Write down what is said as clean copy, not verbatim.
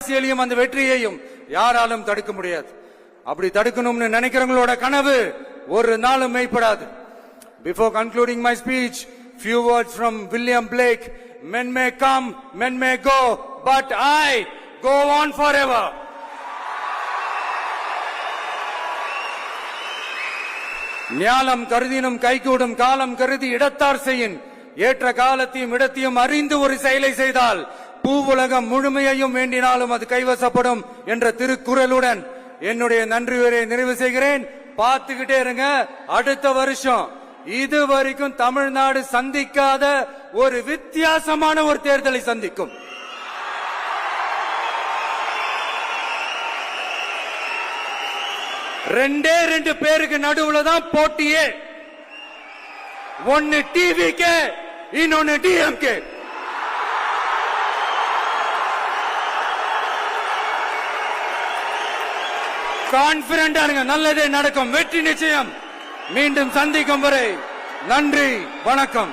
அரசியலையும் அந்த வெற்றியையும் யாராலும் தடுக்க முடியாது. அப்படி தடுக்கணும்னு நினைக்கிறவங்களோட கனவு ஒரு நாளும் மெய்ப்படாது. Before concluding my speech, few words from William Blake. Men may come, men may go, but I go on forever. ஞாலம் கருதினும் கைகூடும் காலம் கருதி இடத்தார் செய்யின். ஏற்ற காலத்தையும் இடத்தையும் அறிந்து ஒரு செயலை செய்தால் பூவுலகம் முழுமையையும் வேண்டினாலும் அது கைவசப்படும் என்ற திருக்குறளுடன் என்னுடைய நன்றி உரையை நிறைவு செய்கிறேன். பார்த்துக்கிட்டே இருங்க, அடுத்த வருஷம் இது வரைக்கும் தமிழ்நாடு சந்திக்காத ஒரு வித்தியாசமான ஒரு தேர்தலை சந்திக்கும். ரெண்டு பேருக்கு நடுவுல தான் போட்டியே. ஒன்னு டிவிகே, இன்னொன்னு டிஎம்கே. கான்பிடென்டா இருங்க, நல்லதே நடக்கும், வெற்றி நிச்சயம். மீண்டும் சந்திக்கும் வரை நன்றி, வணக்கம்.